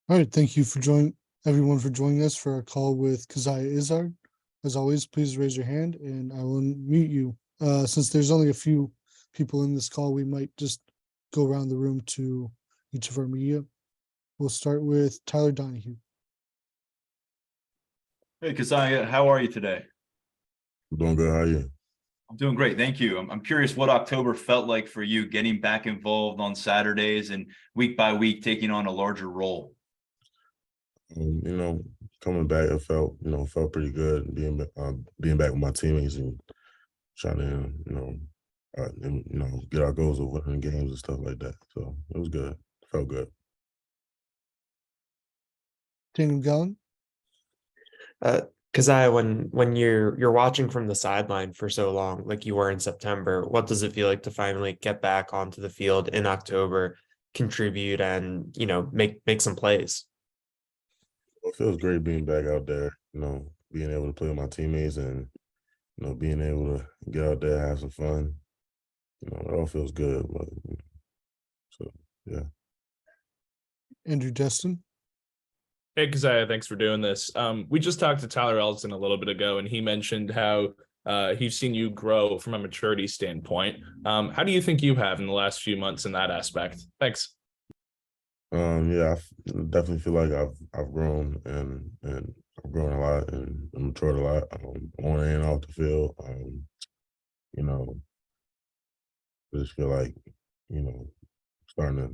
All right, thank you for joining everyone for joining us for our call with Coziah Izzard. As always, please raise your hand and I will mute you. Since there's only a few people in this call, we might just go around the room to each of our media. We'll start with Tyler Donahue. Hey, Coziah, how are you today? I'm doing good. How are you? I'm doing great, thank you. I'm curious what October felt like for you, getting back involved on Saturdays and week by week taking on a larger role. You know, coming back, it felt pretty good being back with my teammates and trying to, get our goals of winning games and stuff like that. So it was good. It felt good. Daniel Gallen. Coziah, when you're watching from the sideline for so long, like you were in September, what does it feel like to finally get back onto the field in October, contribute, and make some plays? It feels great being back out there. Being able to play with my teammates and being able to get out there, have some fun. It all feels good. So yeah. Andrew Destin. Hey, Coziah, thanks for doing this. We just talked to Tyler Ellison a little bit ago, and he mentioned how he's seen you grow from a maturity standpoint. How do you think you have in the last few months in that aspect? Thanks. Yeah, I definitely feel like I've grown and I've grown a lot and matured a lot on and off the field. I just feel like starting to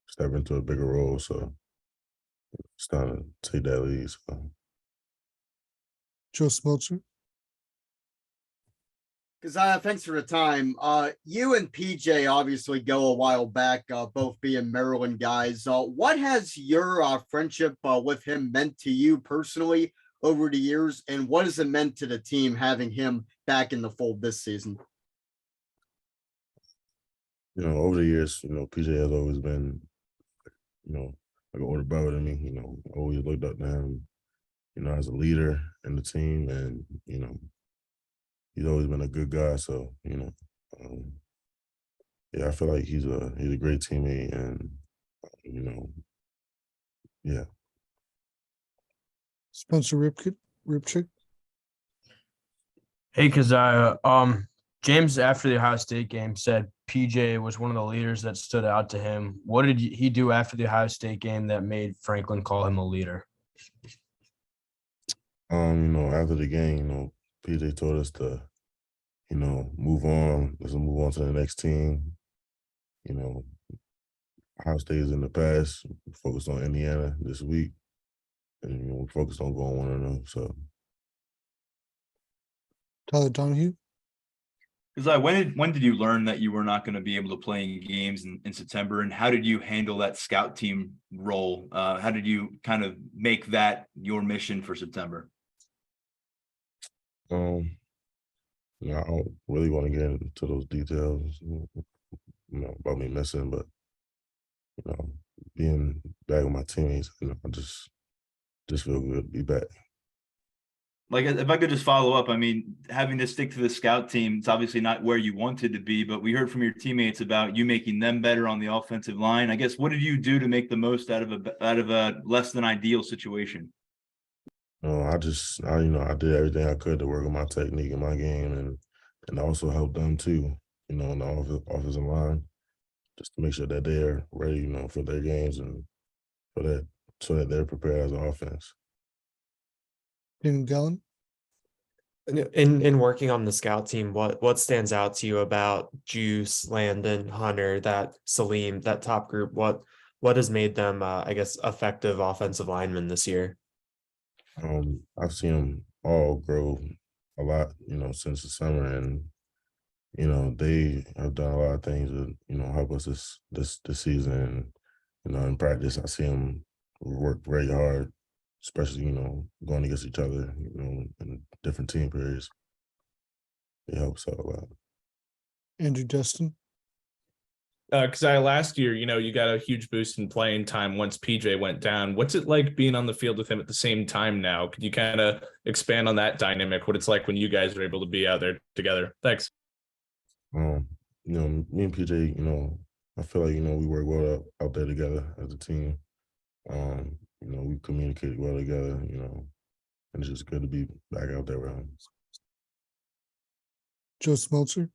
step into a bigger role, so it's time to take that lead. So. Joe Smeltzer. Coziah, thanks for the time. You and PJ obviously go a while back, both being Maryland guys. What has your friendship with him meant to you personally over the years, and what has it meant to the team having him back in the fold this season? Over the years, PJ has always been, like an older brother to me. Always looked up to him, as a leader in the team, and he's always been a good guy. So yeah, I feel like he's a great teammate, and yeah. Spencer Ripchick. Hey, Coziah. James, after the Ohio State game, said PJ was one of the leaders that stood out to him. What did he do after the Ohio State game that made Franklin call him a leader? After the game, PJ told us to, move on. Let's move on to the next team. Ohio State is in the past. We focused on Indiana this week, and we focused on going 1-0. So, Tyler Donahue. Coziah, when did you learn that you were not going to be able to play in games in September, and how did you handle that scout team role? How did you kind of make that your mission for September? I don't really want to get into those details, about me missing, but being back with my teammates, I just feel good to be back. Like, if I could just follow up, I mean, having to stick to the scout team, it's obviously not where you wanted to be, but we heard from your teammates about you making them better on the offensive line. I guess, what did you do to make the most out of a less than ideal situation? I did everything I could to work on my technique and my game, and also help them too, in the offensive line, just to make sure that they're ready, for their games and so that they're prepared as an offense. Daniel Gallen. In working on the scout team, what stands out to you about Juice, Landon, Hunter, that Salim, that top group? What has made them, I guess, effective offensive linemen this year? I've seen them all grow a lot, since the summer, and they have done a lot of things to help us this season. And in practice, I see them work very hard, especially going against each other, in different team periods. It helps out a lot. Andrew Destin. Because last year, you got a huge boost in playing time once PJ went down. What's it like being on the field with him at the same time now? Could you kind of expand on that dynamic, what it's like when you guys are able to be out there together? Thanks. Me and PJ, I feel like, we work well out there together as a team. we communicated well together, and it's just good to be back out there with him. Joe Smeltzer.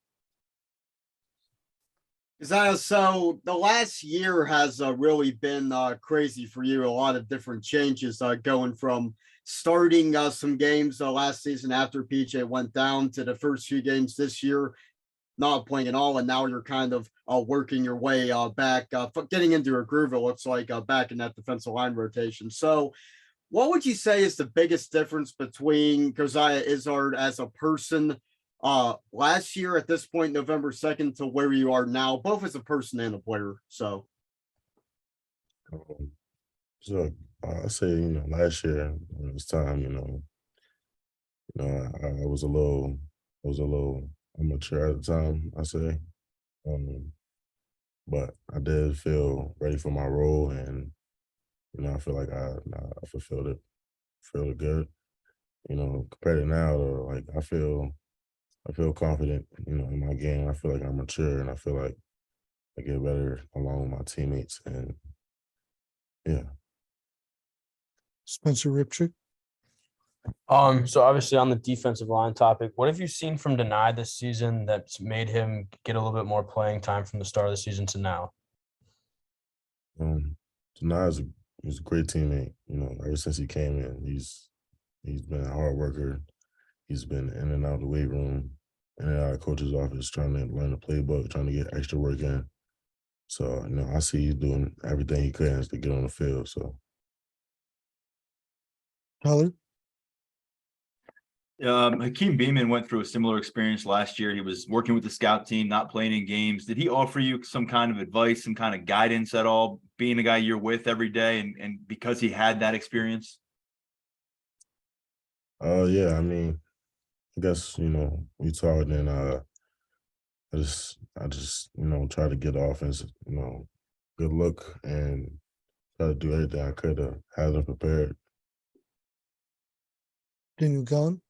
So the last year has really been crazy for you. A lot of different changes going from starting some games last season after PJ went down to the first few games this year, not playing at all. And now you're kind of working your way back, getting into a groove, it looks like, back in that defensive line rotation. So what would you say is the biggest difference between Coziah Izzard as a person last year at this point, November 2nd, to where you are now, both as a person and a player? So I say, last year when it's time, I was a little immature at the time, I say. But I did feel ready for my role, and I feel like I fulfilled it, good. Compared to now, though, like I feel confident, in my game. I feel like I'm mature, and I feel like I get better along with my teammates, and yeah. Spencer Ripchick. So obviously on the defensive line topic, what have you seen from Deny this season that's made him get a little bit more playing time from the start of the season to now? Denai he's a great teammate. Ever since he came in, he's been a hard worker. He's been in and out of the weight room, in and out of coach's office, trying to learn the playbook, trying to get extra work in. So, I see he's doing everything he can to get on the field. So, Tyler. Hakeem Beeman went through a similar experience last year. He was working with the scout team, not playing in games. Did he offer you some kind of advice, some kind of guidance at all, being a guy you're with every day, and because he had that experience? Yeah, I guess, we talked, and I just try to get the offense, good look, and try to do everything I could to have them prepared. Daniel Gallen.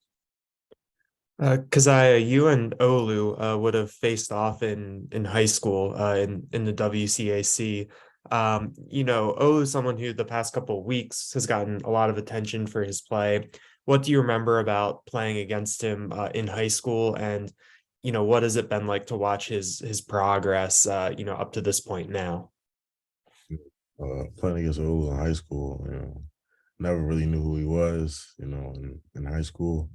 Coziah, you and Olu would have faced off in high school in the WCAC. Olu is someone who the past couple of weeks has gotten a lot of attention for his play. What do you remember about playing against him in high school, and what has it been like to watch his progress up to this point now? Playing against Olu in high school, never really knew who he was, in high school.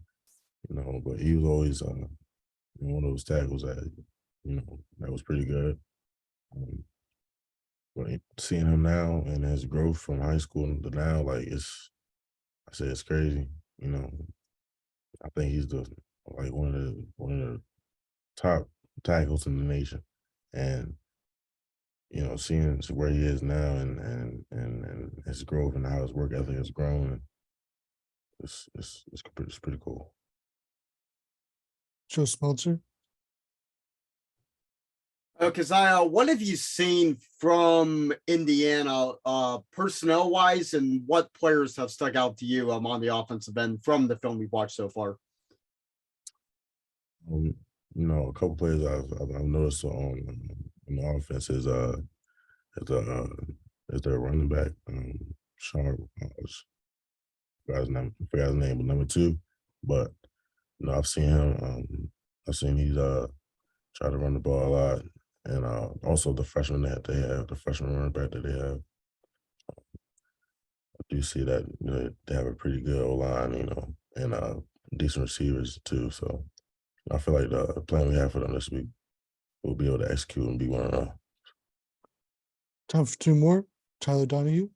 But he was always one of those tackles that, that was pretty good. But seeing him now and his growth from high school to now, like it's crazy. I think he's one of the top tackles in the nation, and seeing where he is now and his growth and how his work ethic has grown, it's pretty cool. Joe Smeltzer. Coziah, what have you seen from Indiana personnel-wise, and what players have stuck out to you on the offensive end from the film we've watched so far? A couple players I've noticed on the offense is their running back, Sean. Forgot his name, but number 2. But I've seen him. I've seen he's try to run the ball a lot, and also the freshman that they have, the freshman running back that they have. I do see that they have a pretty good O-line, and decent receivers too. So I feel like the plan we have for them this week, we'll be able to execute and be 1-0. Time for 2 more. Tyler Donahue.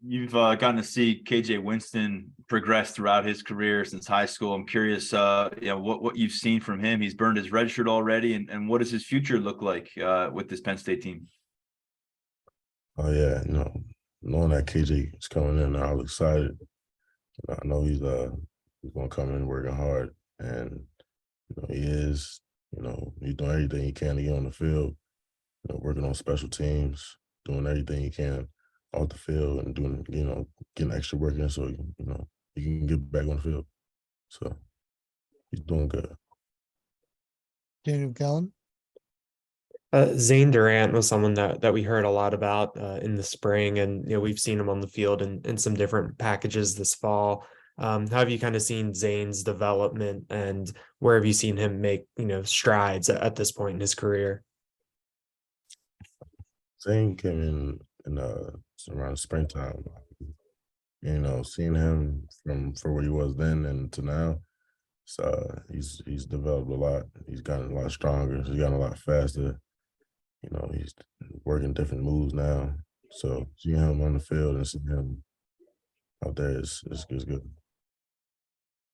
You've gotten to see KJ Winston progress throughout his career since high school. I'm curious, what you've seen from him. He's burned his red shirt already, and what does his future look like with this Penn State team? Oh yeah, knowing that KJ is coming in, I was excited. I know he's going to come in working hard, and he is. He's doing everything he can to get on the field. Working on special teams, doing everything he can off the field, and doing, getting extra work in so, he can get back on the field. So he's doing good. Daniel Gallen. Zane Durant was someone that we heard a lot about in the spring, and we've seen him on the field in some different packages this fall. How have you kind of seen Zane's development, and where have you seen him make strides at this point in his career? Zane came in around springtime. Seeing him from where he was then and to now, so he's developed a lot. He's gotten a lot stronger. He's gotten a lot faster. He's working different moves now. So seeing him on the field and seeing him out there is good.